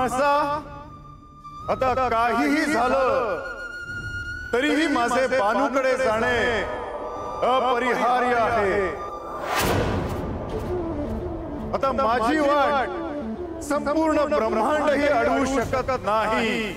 म्हाळसा, आता काहीही झालं तरीही माझे बानूकडे जाणे अपरिहार्य आहे। आता माझी वाट संपूर्ण ब्रह्मांडही अडवू शकत नाही।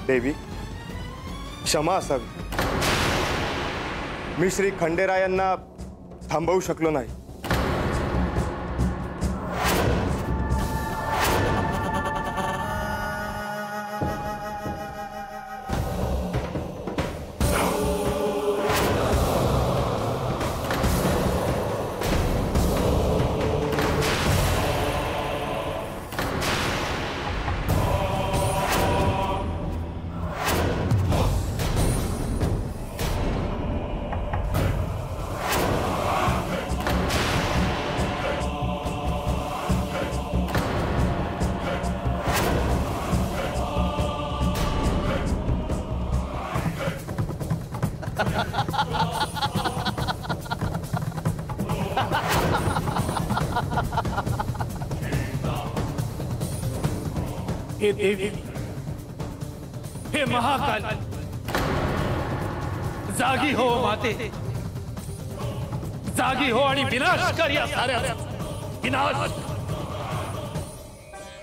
देवी, क्षमा असावी। मी श्री खंडेरायांना थांबवू शकलो नाही। हे देवी, हे महाकाल, जागी हो माते, जागी हो आणि विनाश कर या साऱ्याचा विनाश।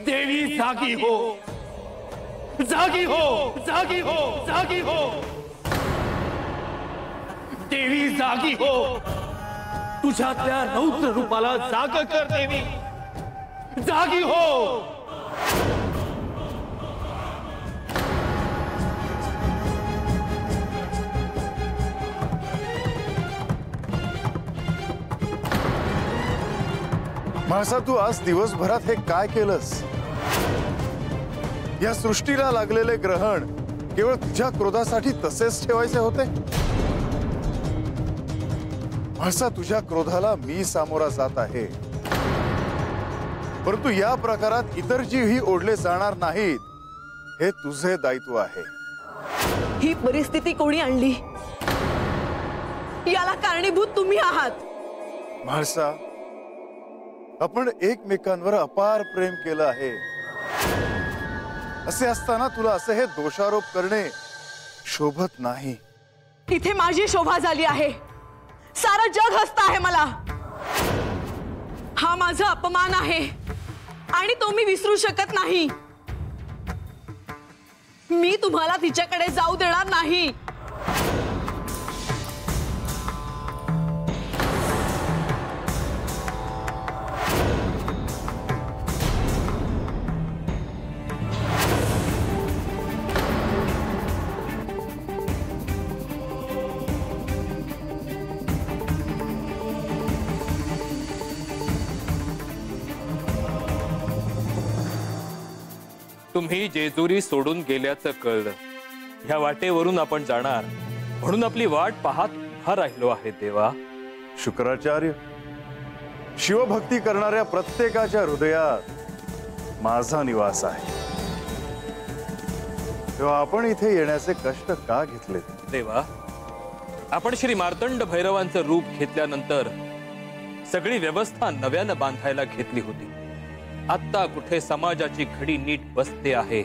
देवी जागी हो, जागी हो, जागी हो, जागी हो। देवी जागी हो, तुझ्यातल्या रौद्र रूपाला जाग कर देवी, जागी हो। म्हाळसा, तू आज दिवसभरात हे काय केलंस? या सृष्टीला लागलेले ग्रहण केवळ तुझ्या क्रोधासाठी तसेच ठेवायचे होते? म्हाळसा, तुझ्या क्रोधाला मी सामोरा जात आहे, परंतु या प्रकारात इतर जीवही ओढले जाणार नाहीत, हे तुझे दायित्व आहे। ही परिस्थिती कोणी आणली? याला कारणीभूत तुम्ही आहात। म्हाळसा, आपण एकमेकांवर अपार प्रेम केलं आहे, असे असताना तुला असे हे दोषारोप करणे शोभत नाही। इथे माझी शोभा झाली आहे, सारा जग हसता आहे मला। हा माझा अपमान आहे आणि तो मी विसरू शकत नाही। मी तुम्हाला तिच्याकडे जाऊ देणार नाही। तुम्ही जेजुरी सोडून गेल्याचं कळलं, ह्या वाटेवरून आपण जाणार म्हणून आपली वाट पाहत उभा राहिलो आहे देवा। शुक्राचार्य, शिवभक्ती करणाऱ्या प्रत्येकाच्या हृदयात माझा निवास आहे। तेव्हा आपण इथे येण्याचे कष्ट का घेतले? देवा, आपण श्री मार्तंड भैरवांचं रूप घेतल्यानंतर सगळी व्यवस्था नव्यानं बांधायला घेतली होती. आता कुठे समाजाची घडी नीट बसते आहे.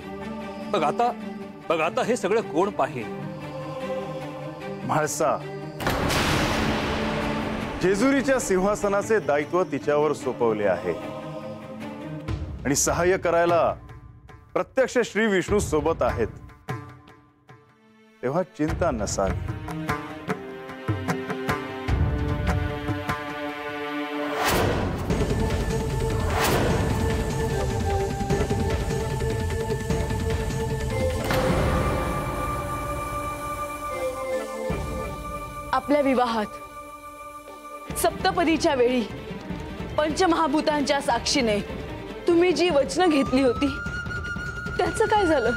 बघ आता हे सगळं कोण पाहिल? म्हाळसा, जेजुरीच्या सिंहासनाचे दायित्व तिच्यावर सोपवले आहे आणि सहाय्य करायला प्रत्यक्ष श्री विष्णू सोबत आहेत. तेव्हा चिंता नसावी. आपल्या विवाहात सप्तपदीच्या वेळी पंचमहाभूतांच्या साक्षीने तुम्ही जी वचनं घेतली होती त्याचं काय झालं?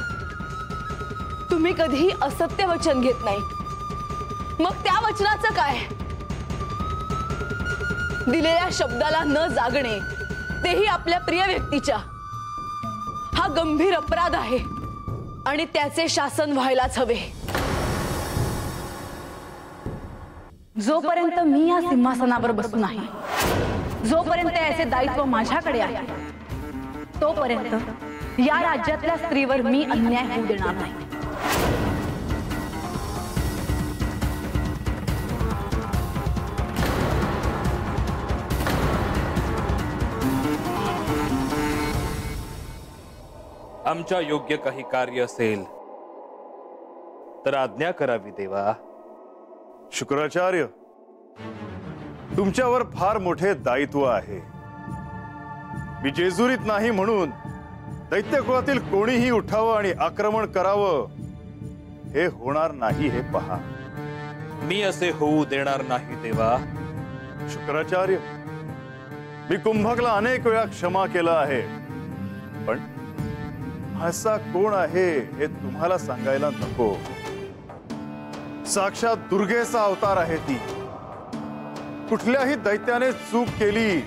तुम्ही कधीही असत्य वचन घेत नाही. मग त्या वचनाचं काय? दिलेल्या शब्दाला न जागणे, तेही आपल्या प्रिय व्यक्तीच्या, हा गंभीर अपराध आहे आणि त्याचे शासन व्हायलाच हवे. जोपर्यंत मी या सिंहासनावर बसू नाही, जोपर्यंत याचे दायित्व माझ्याकडे आहे, तोपर्यंत या राज्यातल्या स्त्रीवर मी अन्याय होऊ देणार नाही. आमच्या योग्य काही कार्य असेल तर आज्ञा करावी देवा. शुक्राचार्य, तुमच्यावर फार मोठे दायित्व आहे. मी जेजुरीत नाही म्हणून दैत्यकुळातील कोणीही उठावं आणि आक्रमण करावं हे होणार नाही, हे पहा. मी असे होऊ देणार नाही देवा. शुक्राचार्य, मी कुंभकला अनेक वेळा क्षमा केलं आहे, पण असा कोण आहे हे तुम्हाला सांगायला नको. साक्षात दुर्गेचा अवतार आहे ती. कुठल्याही दैत्याने चूक केली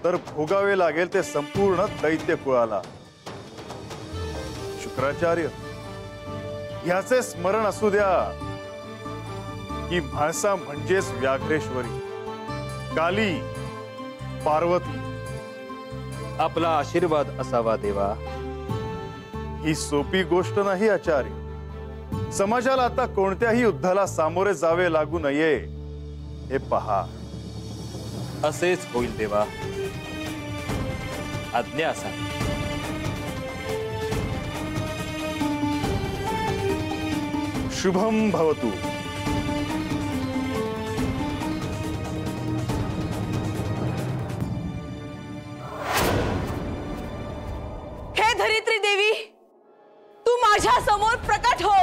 तर भोगावे लागेल ते संपूर्ण दैत्य कुळाला. शुक्राचार्य, ह्याचे स्मरण असू द्या की म्हाळसा म्हणजेच व्याघ्रेश्वरी, काली, पार्वती. आपला आशीर्वाद असावा देवा. ही सोपी गोष्ट नाही आचार्य. समाजाला आता कोणत्याही युद्धाला सामोरे जावे लागू नये, हे पहा. असेच होईल देवा. आज्ञा असा. शुभम भवतु. हे धरित्री देवी, तू माझ्या समोर प्रकट हो.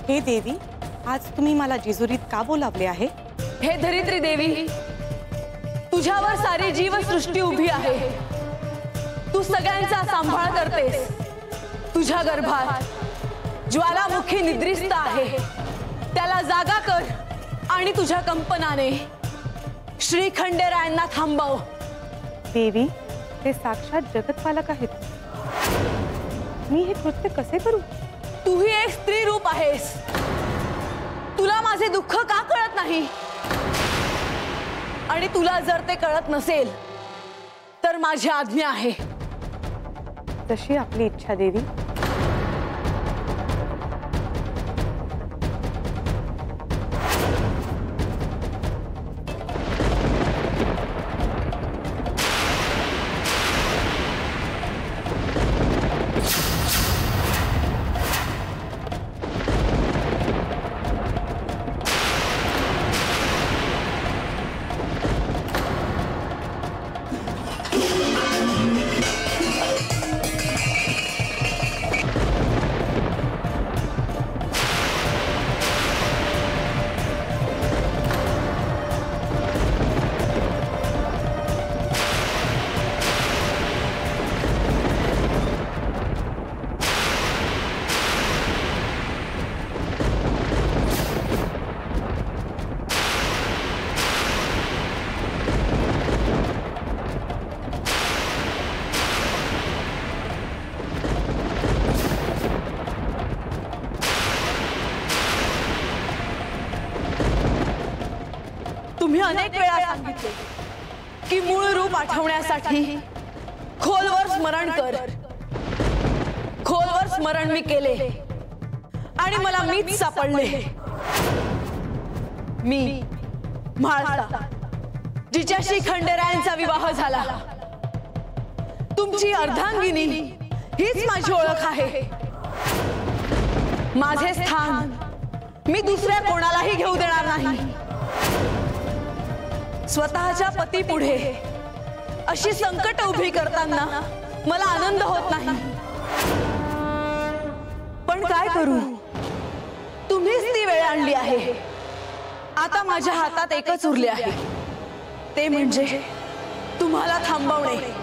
हे देवी, आज तुम्ही मला जेजुरीत का बोलावले आहे? हे धरित्री देवी, तुझ्यावर सारी जीवसृष्टी उभी आहे. तू सगळ्यांचा सांभाळ करतेस. तुझ्या गर्भात ज्वालामुखी निद्रिस्त आहे, त्याला जागा कर आणि तुझ्या कंपनाने श्री खंडेरायांना थांबव. देवी, ते साक्षात जगतपालक आहेत. मी हे कृत्य कसे करू? तूही एक स्त्री रूप आहेस. तुला माझे दुःख का कळत नाही? आणि तुला जर ते कळत नसेल तर माझी आज्ञा आहे. तशी आपली इच्छा देवी. अनेक वेळा सांगितले की मूळ रूप आठवण्यासाठी खोलवर स्मरण कर. खोलवर स्मरण मी केले आणि मला मीच सापडले. मी म्हाळसा, जिच्याशी खंडेरायांचा विवाह झाला. तुमची अर्धांगिनी हीच माझी ओळख आहे. माझे स्थान मी दुसऱ्या कोणालाही घेऊ देणार नाही. स्वतःच्या पती पुढे अशी संकट उभी करताना मला आनंद होत नाही. पण काय करू, तुम्हीच ती वेळ आणली आहे. आता माझ्या हातात एकच उरले आहे, ते म्हणजे तुम्हाला थांबवणे.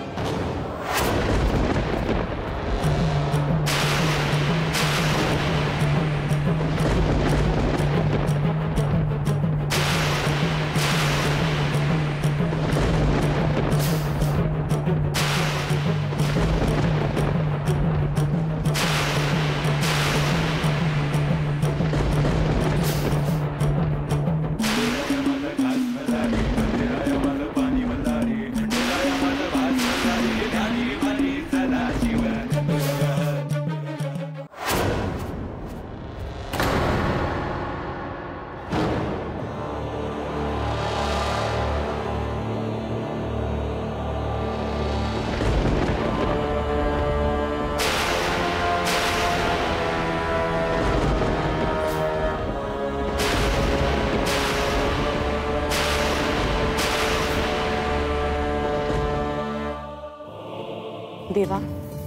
देवा,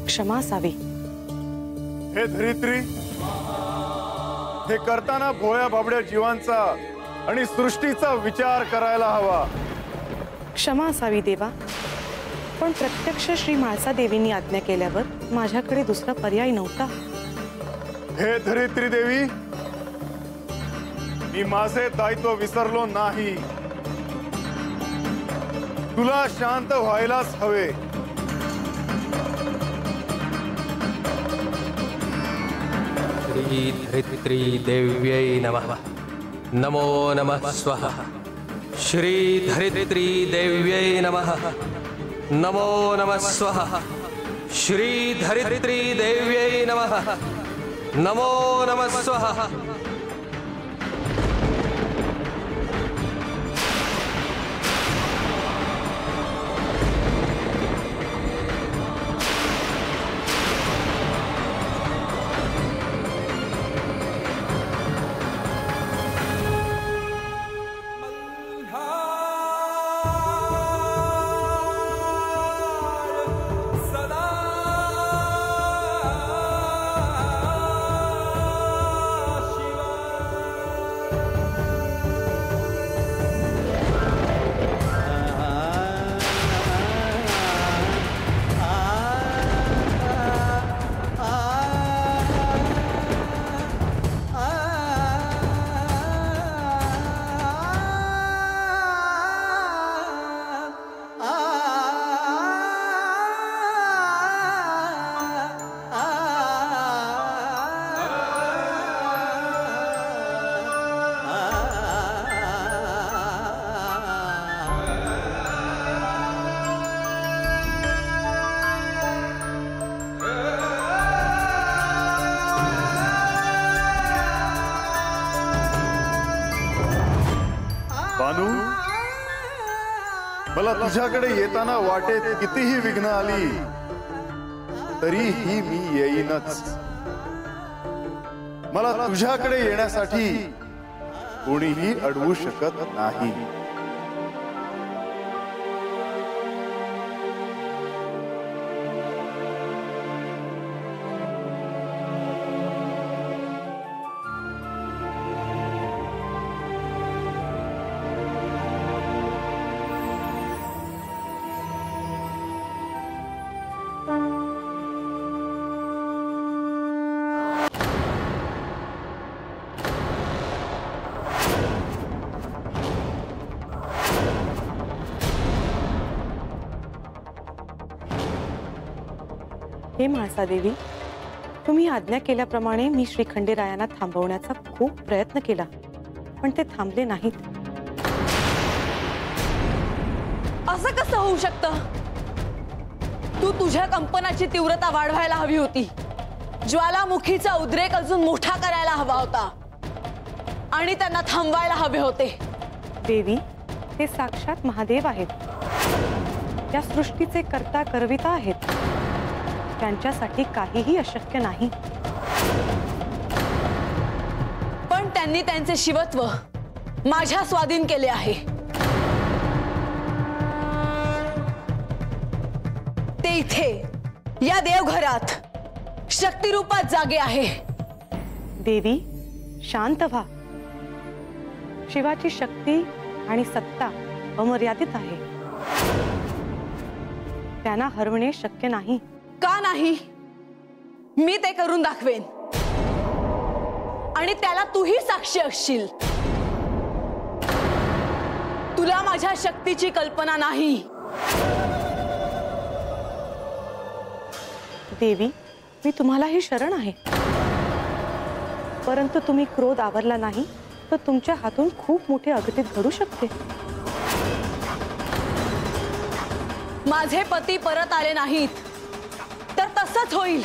क्षमा असावी. हे धरित्री, हे करताना भोळ्या भाबड्या जीवांचा आणि सृष्टीचा विचार करायला हवा. क्षमा असावी देवा, पण प्रत्यक्ष श्री म्हाळसा देवींनी आज्ञा केल्यावर माझ्याकडे दुसरा पर्याय नव्हता. हे धरित्री देवी, मी माझे दायित्व विसरलो नाही. तुला शांत व्हायलाच हवे. श्री धरित्री देव्यै नमः. नमो नमः स्वः. श्री धरित्री देव्यै नमः. नमो नमः स्वः. श्री धरित्री देव्यै नमः. नमो नमः स्वः. बानू, मला तुझ्याकडे येताना वाटेत कितीही विघ्न आली तरीही मी येईनच. मला तुझ्याकडे येण्यासाठी कोणीही अडवू शकत नाही. हे म्हाळसा देवी, तुम्ही आज्ञा केल्याप्रमाणे मी श्री खंडेरायांना थांबवण्याचा खूप प्रयत्न केला, पण ते थांबले नाहीत. असं कसं होऊ शकतं? तू तुझ्या कंपनाची तीव्रता वाढवायला हवी होती, ज्वालामुखीचा उद्रेक अजून मोठा करायला हवा होता आणि त्यांना थांबवायला हवे होते. देवी, ते साक्षात महादेव आहेत. या सृष्टीचे कर्ता करविता आहेत. त्यांच्यासाठी काहीही अशक्य नाही. पण त्यांनी त्यांचे शिवत्व माझ्या स्वाधीन केले आहे. ते इथे या देवघरात शक्तिरूपात जागे आहे. देवी, शांत व्हा. शिवाची शक्ती आणि सत्ता अमर्यादित आहे. त्यांना हरवणे शक्य नाही. का नाही? मी ते करून दाखवेन आणि त्याला तूही साक्षी असशील. तुला माझ्या शक्तीची कल्पना नाही. देवी, मी तुम्हालाही शरण आहे. परंतु तुम्ही क्रोध आवरला नाही तर तुमच्या हातून खूप मोठे अघटित घडू शकते. माझे पती परत आले नाहीत तर तसंच होईल.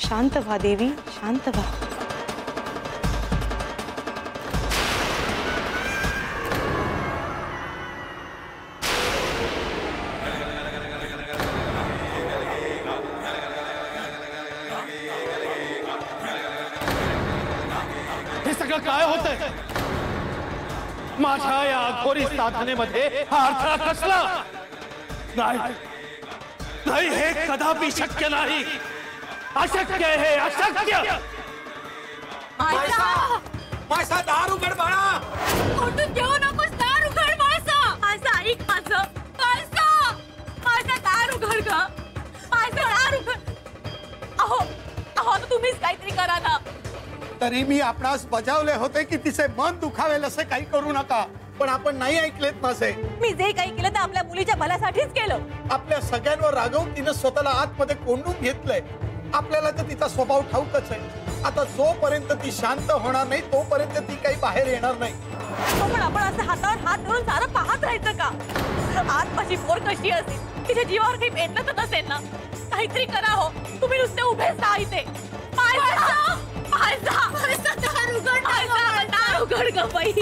शांत व्हा देवी, शांत व्हा. हे सगळं काय होतंय? माझ्या या अघोरी साधनेमध्ये हा अडथळा कसला? नाही नाही, हे कदापि शक्य नाही. अशक्य आहे, हे अशक्य. माझा दार उघड बाळा. कुठून घेऊ नकोस दार उघड माझा. माझा ऐक माझं. माझा माझा दार उघड ग. माझं दार उघड. अहो अहो तुम्हीच काहीतरी करा ना. तरी मी आपणास बजावले होते की तिचे मन दुखावेल असे काही करू नका, पण आपण नाही ऐकलेत माझे. मी जे काही केलं ते आपल्या मुलीच्या भल्यासाठीच केलं. आपल्या सगळ्यांवर रागवून तिने स्वतःला आतमध्ये कोंडून घेतलंय. आपल्याला तर तिचा स्वभाव ठाऊकच आहे. आता जोपर्यंत ती शांत होणार नाही तोपर्यंत ती काही बाहेर येणार नाही. पण आपण असं हातावर हात धरून सारं पाहत राहायचं का? आत माझी पोर कशी असेल, तिच्या जीवावर काही बेतलं तर नसेल ना. काहीतरी करा हो. तुम्ही नुसते उभेच राहा इथे. दार उघड ग बाई.